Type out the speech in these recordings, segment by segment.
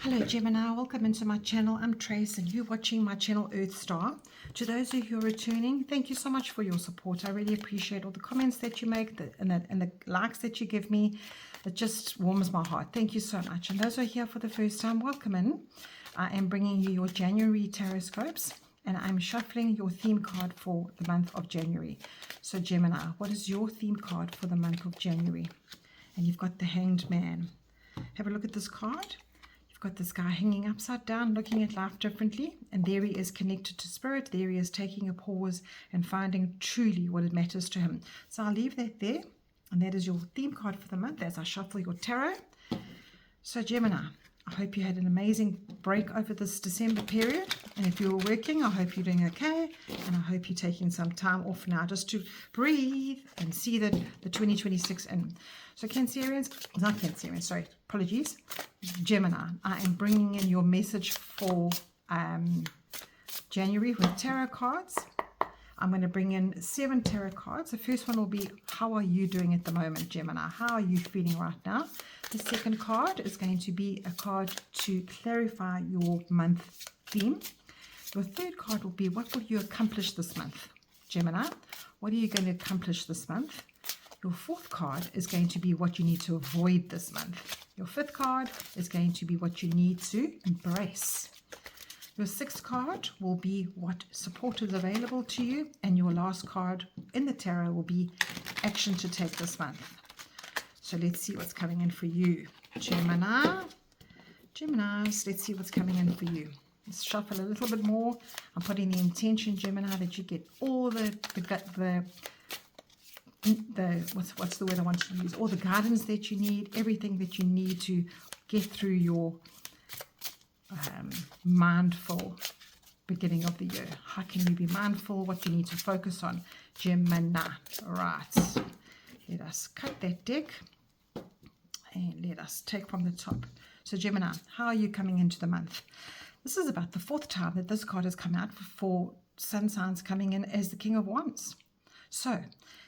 Hello Gemini, welcome into my channel. I'm Trace and you're watching my channel Earth Star. To those of you who are returning, thank you so much for your support. I really appreciate all the comments that you make and the likes that you give me. It just warms my heart. Thank you so much. And those who are here for the first time, welcome in. I am bringing you your January tarot scopes and I'm shuffling your theme card for the month of January. So Gemini, what is your theme card for the month of January? And you've got the Hanged Man. Have a look at this card. Got this guy hanging upside down, looking at life differently, and there he is connected to spirit. There he is taking a pause and finding truly what it matters to him. So I'll leave that there, and that is your theme card for the month as I shuffle your tarot. So Gemini, I hope you had an amazing break over this December period, and if you were working, I hope you're doing okay, and I hope you're taking some time off now just to breathe and see the 2026 in. So Cancerians, not Cancerians, sorry, apologies, Gemini, I am bringing in your message for January with tarot cards. I'm going to bring in 7 tarot cards. The first one will be, how are you doing at the moment, Gemini? How are you feeling right now? The second card is going to be a card to clarify your month theme. Your third card will be, what will you accomplish this month, Gemini? What are you going to accomplish this month? Your fourth card is going to be what you need to avoid this month. Your fifth card is going to be what you need to embrace. Your sixth card will be what support is available to you. And your last card in the tarot will be action to take this month. So let's see what's coming in for you. Geminis, let's see what's coming in for you. Let's shuffle a little bit more. I'm putting the intention, Gemini, that you get all what's the word I want to use, all the guidance that you need, everything that you need to get through your mindful beginning of the year. How can you be mindful? What you need to focus on, Gemini. Right, let us cut that deck and let us take from the top. So Gemini, how are you coming into the month? This is about the 4th time that this card has come out for sun signs coming in as the King of Wands. So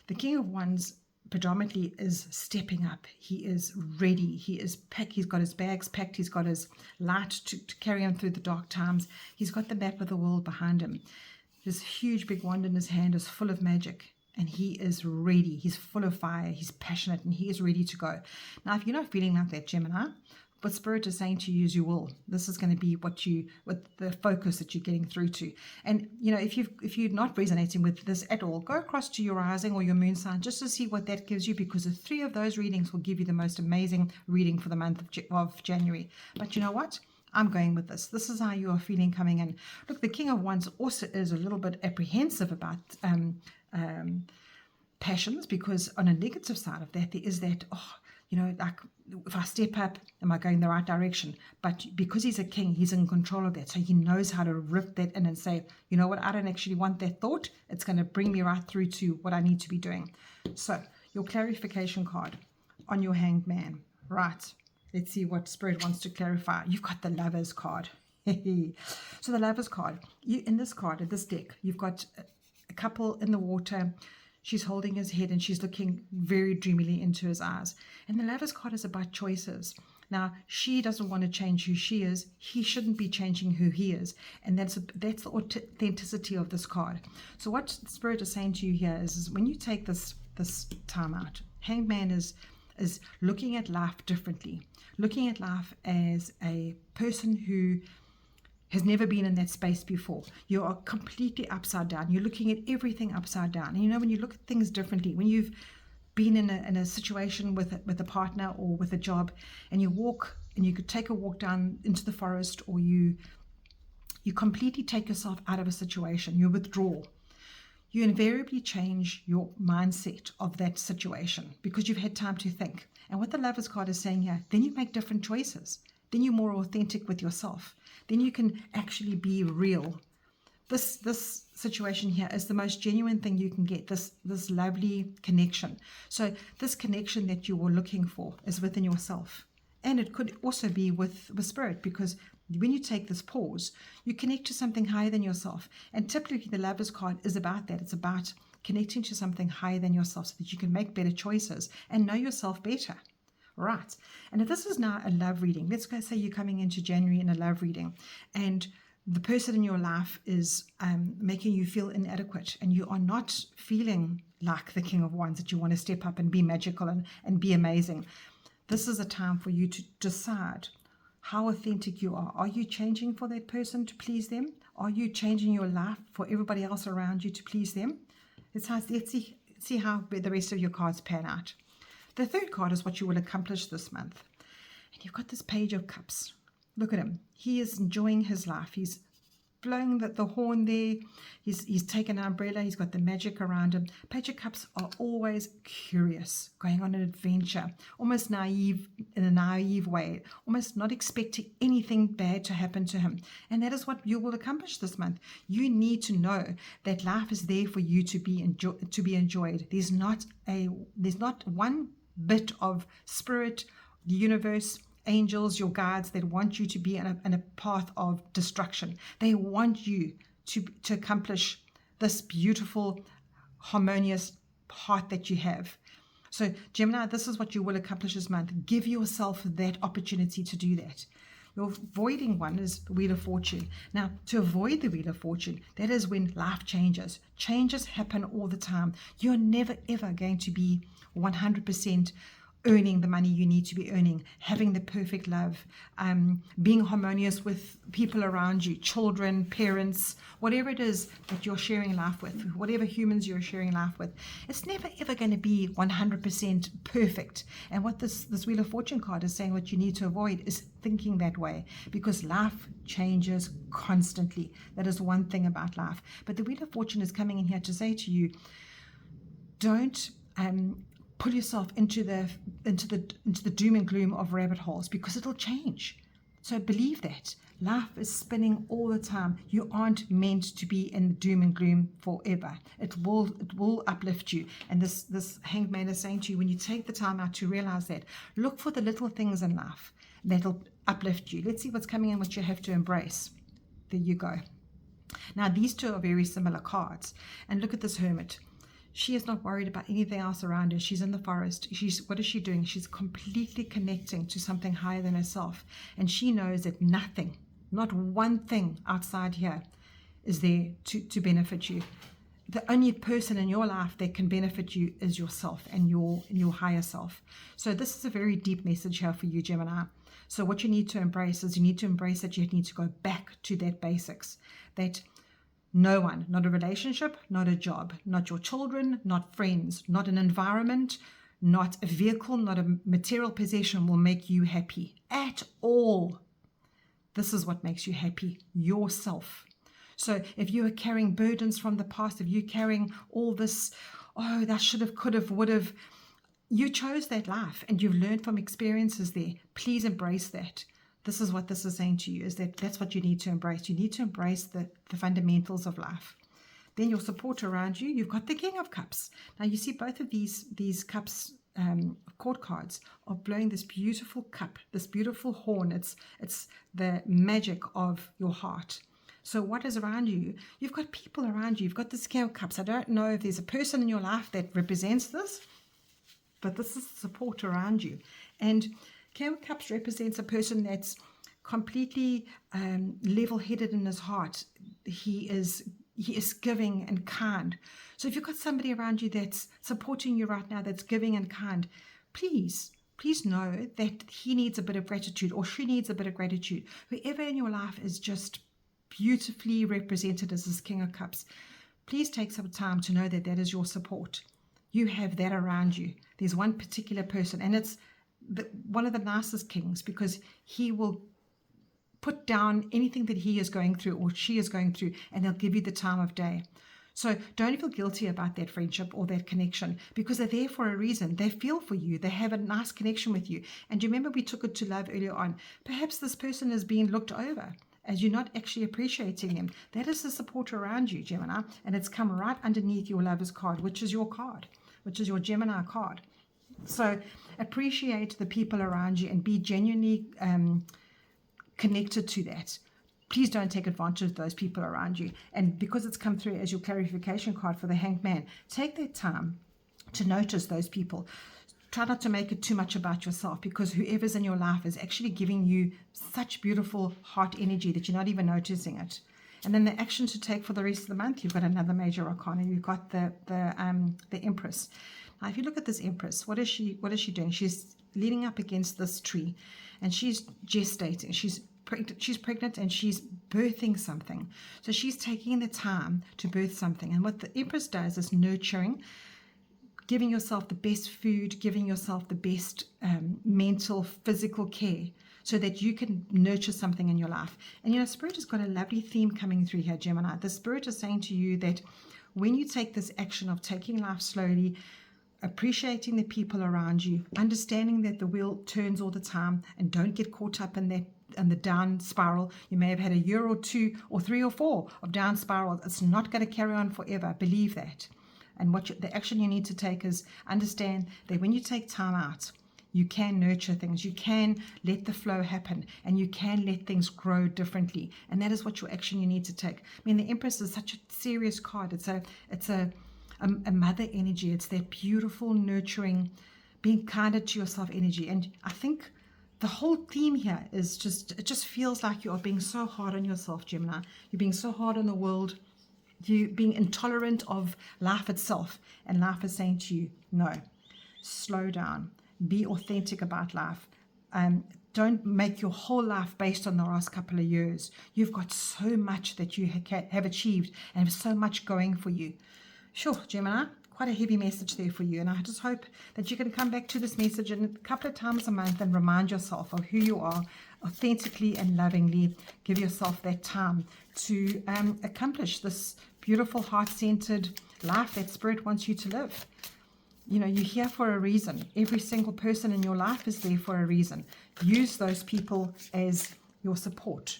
the King of Wands predominantly is stepping up. He is ready. He is packed. He's got his bags packed. He's got his light to carry on through the dark times. He's got the map of the world behind him. His huge big wand in his hand is full of magic. And he is ready. He's full of fire. He's passionate and he is ready to go. Now, if you're not feeling like that, Gemini, what Spirit is saying to you is you will. This is going to be what the focus that you're getting through to. And you know, if you're not resonating with this at all, go across to your rising or your moon sign just to see what that gives you, because the 3 of those readings will give you the most amazing reading for the month of January. But you know what? I'm going with this. This is how you are feeling coming in. Look, the King of Wands also is a little bit apprehensive about passions, because on a negative side of that, there is that, like, if I step up, am I going the right direction? But because he's a king, he's in control of that. So he knows how to rip that in and say, you know what, I don't actually want that thought. It's going to bring me right through to what I need to be doing. So your clarification card on your Hanged Man. Right. Let's see what Spirit wants to clarify. You've got the Lovers card. So the Lovers card, in this deck, you've got a couple in the water. She's holding his head and she's looking very dreamily into his eyes. And the Lovers card is about choices. Now, she doesn't want to change who she is. He shouldn't be changing who he is. And that's the authenticity of this card. So what Spirit is saying to you here is when you take this time out, Hanged Man is looking at life differently. Looking at life as a person who has never been in that space before. You are completely upside down. You're looking at everything upside down. And you know, when you look at things differently, when you've been in a situation with a partner or with a job, and you walk and you could take a walk down into the forest, or you completely take yourself out of a situation, you withdraw. You invariably change your mindset of that situation because you've had time to think. And what the Lovers card is saying here, then you make different choices. Then you're more authentic with yourself. Then you can actually be real. This situation here is the most genuine thing you can get, this lovely connection. So this connection that you were looking for is within yourself. And it could also be with Spirit, because when you take this pause, you connect to something higher than yourself. And typically the Lovers card is about that. It's about connecting to something higher than yourself so that you can make better choices and know yourself better. Right. And if this is now a love reading, let's go say you're coming into January in a love reading, and the person in your life is making you feel inadequate, and you are not feeling like the King of Wands, that you want to step up and be magical and be amazing. This is a time for you to decide how authentic you are. Are you changing for that person to please them? Are you changing your life for everybody else around you to please them? Let's see how the rest of your cards pan out. The third card is what you will accomplish this month. And you've got this Page of Cups. Look at him. He is enjoying his life. He's blowing the horn there. He's taken an umbrella. He's got the magic around him. Page of Cups are always curious, going on an adventure, almost naive, in a naive way, almost not expecting anything bad to happen to him. And that is what you will accomplish this month. You need to know that life is there for you to be enjoyed. There's not one bit of spirit, the universe, angels, your guides, that want you to be in a path of destruction. They want you to accomplish this beautiful, harmonious heart that you have. So Gemini, this is what you will accomplish this month. Give yourself that opportunity to do that. Your voiding one is the Wheel of Fortune. Now, to avoid the Wheel of Fortune, that is when life changes. Changes happen all the time. You're never, ever going to be 100% earning the money you need to be earning, having the perfect love, being harmonious with people around you, children, parents, whatever it is that you're sharing life with, whatever humans you're sharing life with. It's never ever going to be 100% perfect. And what this Wheel of Fortune card is saying, what you need to avoid is thinking that way, because life changes constantly. That is one thing about life. But the Wheel of Fortune is coming in here to say to you, don't pull yourself into the doom and gloom of rabbit holes, because it'll change. So believe that life is spinning all the time. You aren't meant to be in doom and gloom forever. It will uplift you. And this Hanged Man is saying to you, when you take the time out to realize that, look for the little things in life that'll uplift you. Let's see what's coming in, what you have to embrace. There you go. Now these two are very similar cards, and look at this Hermit. She is not worried about anything else around her. She's in the forest. What is she doing? She's completely connecting to something higher than herself. And she knows that nothing, not one thing outside here is there to benefit you. The only person in your life that can benefit you is yourself and your higher self. So this is a very deep message here for you, Gemini. So what you need to embrace is, you need to embrace that you need to go back to that basics. That no one, not a relationship, not a job, not your children, not friends, not an environment, not a vehicle, not a material possession will make you happy at all. This is what makes you happy, yourself. So if you are carrying burdens from the past, if you're carrying all this, oh, that should have, could have, would have, you chose that life and you've learned from experiences there. Please embrace that. This is what this is saying to you, is that that's what you need to embrace. You need to embrace the fundamentals of life. Then your support around you, you've got the King of Cups. Now you see both of these cups, court cards, are blowing this beautiful cup, this beautiful horn. It's the magic of your heart. So what is around you? You've got people around you. You've got this King of Cups. I don't know if there's a person in your life that represents this, but this is the support around you. And King of Cups represents a person that's completely level-headed in his heart. He is giving and kind. So if you've got somebody around you that's supporting you right now, that's giving and kind, please know that he needs a bit of gratitude, or she needs a bit of gratitude. Whoever in your life is just beautifully represented as this King of Cups, please take some time to know that that is your support. You have that around you. There's one particular person, and it's one of the nicest kings, because he will put down anything that he is going through or she is going through, and they'll give you the time of day. So don't feel guilty about that friendship or that connection, because they're there for a reason. They feel for you. They have a nice connection with you. And you remember we took it to love earlier on. Perhaps this person is being looked over as you're not actually appreciating them. That is the support around you, Gemini, and it's come right underneath your Lover's card, which is your card, which is your Gemini card. So appreciate the people around you and be genuinely connected to that. Please don't take advantage of those people around you. And because it's come through as your clarification card for the Hanged Man, take that time to notice those people. try not to make it too much about yourself, because whoever's in your life is actually giving you such beautiful heart energy that you're not even noticing it. And then the action to take for the rest of the month, you've got another major arcana. You've got the Empress. Now, if you look at this Empress, what is she doing? She's leaning up against this tree, and she's gestating. She's pregnant and she's birthing something. So she's taking the time to birth something. And what the Empress does is nurturing, giving yourself the best food, giving yourself the best mental, physical care, so that you can nurture something in your life. And you know, Spirit has got a lovely theme coming through here, Gemini. The Spirit is saying to you that when you take this action of taking life slowly, appreciating the people around you, understanding that the wheel turns all the time, and don't get caught up in the down spiral. You may have had a year or 2 or 3 or 4 of down spiral. It's not going to carry on forever. Believe that. And the action you need to take is understand that when you take time out, you can nurture things, you can let the flow happen, and you can let things grow differently. And that is what your action you need to take. I mean, the Empress is such a serious card. It's a mother energy. It's that beautiful, nurturing, being kinder to yourself energy. And I think the whole theme here is it just feels like you are being so hard on yourself, Gemini. You're being so hard on the world. You being intolerant of life itself. And life is saying to you, no, slow down. Be authentic about life. Don't make your whole life based on the last couple of years. You've got so much that you have achieved, and have so much going for you. Sure, Gemini, quite a heavy message there for you. And I just hope that you can come back to this message a couple of times a month and remind yourself of who you are authentically and lovingly. Give yourself that time to accomplish this beautiful, heart-centered life that Spirit wants you to live. You know, you're here for a reason. Every single person in your life is there for a reason. Use those people as your support.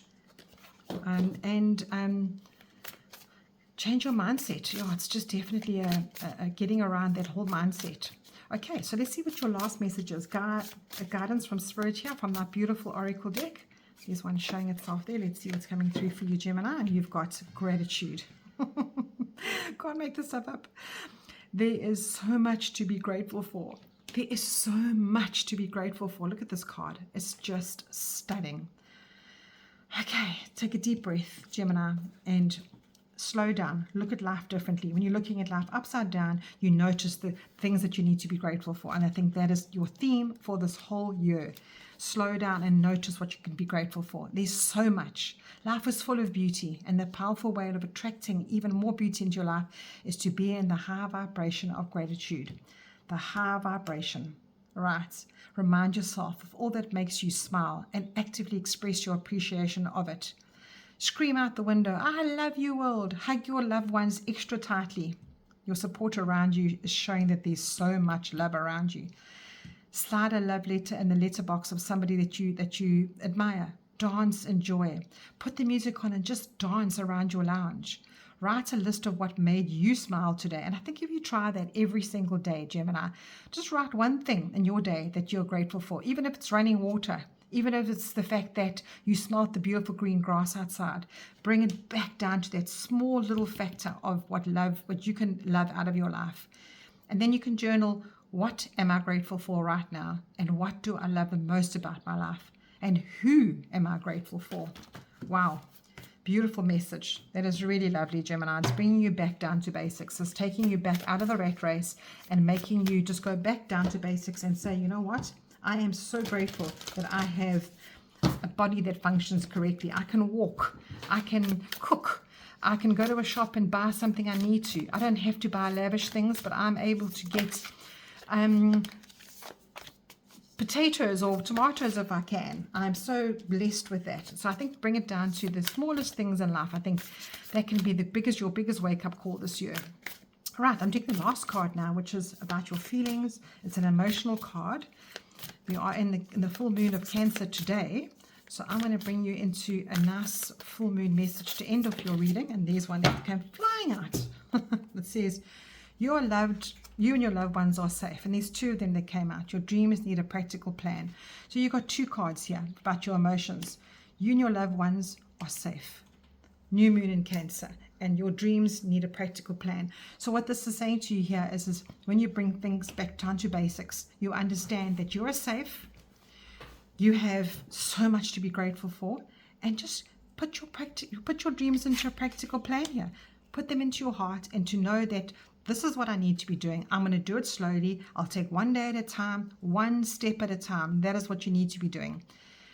Change your mindset. Yeah, it's just definitely a getting around that whole mindset. Okay, so let's see what your last message is. Guidance from Spirit here from that beautiful Oracle deck. There's one showing itself there. Let's see what's coming through for you, Gemini. And you've got gratitude. Can't make this stuff up. There is so much to be grateful for. There is so much to be grateful for. Look at this card. It's just stunning. Okay, take a deep breath, Gemini, and slow down. Look at life differently. When you're looking at life upside down, you notice the things that you need to be grateful for. And I think that is your theme for this whole year. Slow down and notice what you can be grateful for. There's so much. Life is full of beauty, and the powerful way of attracting even more beauty into your life is to be in the high vibration of gratitude. The high vibration. Right. Remind yourself of all that makes you smile and actively express your appreciation of it. Scream out the window, I love you, world. Hug your loved ones extra tightly. Your support around you is showing that there's so much love around you. Slide a love letter in the letterbox of somebody that you admire. Dance and joy. Put the music on and just dance around your lounge. Write a list of what made you smile today. And I think if you try that every single day, Gemini, just write one thing in your day that you're grateful for, even if it's running water, even if it's the fact that you smelled the beautiful green grass outside. Bring it back down to that small little factor of what you can love out of your life. And then you can journal, what am I grateful for right now? And what do I love the most about my life? And who am I grateful for? Wow. Beautiful message. That is really lovely, Gemini. It's bringing you back down to basics. It's taking you back out of the rat race and making you just go back down to basics and say, you know what? I am so grateful that I have a body that functions correctly. I can walk. I can cook. I can go to a shop and buy something I need to. I don't have to buy lavish things, but I'm able to get potatoes or tomatoes if I can. I'm so blessed with that. So I think bring it down to the smallest things in life. I think that can be your biggest wake-up call this year. Right, I'm taking the last card now, which is about your feelings. It's an emotional card. We are in the full moon of Cancer today. So I'm going to bring you into a nice full moon message to end off your reading. And there's one that came flying out. It says, you and your loved ones are safe. And there's 2 of them that came out. Your dreams need a practical plan. So you've got 2 cards here about your emotions. You and your loved ones are safe. new moon in Cancer, and your dreams need a practical plan. So what this is saying to you here is when you bring things back down to basics, you understand that you are safe, you have so much to be grateful for, and just put your dreams into a practical plan here. Put them into your heart, and to know that this is what I need to be doing. I'm going to do it slowly. I'll take one day at a time, one step at a time. That is what you need to be doing.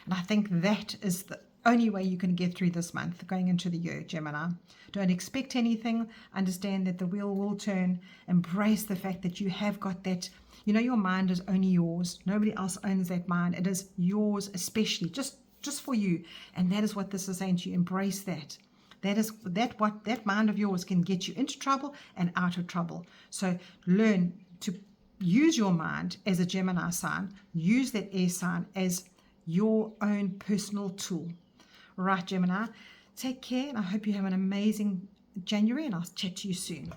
And I think that is the only way you can get through this month, going into the year, Gemini. Don't expect anything. Understand that the wheel will turn. Embrace the fact that you have got that. You know, your mind is only yours. Nobody else owns that mind. It is yours, especially just for you. And that is what this is saying to you. Embrace that. That mind of yours can get you into trouble and out of trouble. So learn to use your mind as a Gemini sign. Use that air sign as your own personal tool. Right, Gemini, take care, and I hope you have an amazing January, and I'll chat to you soon.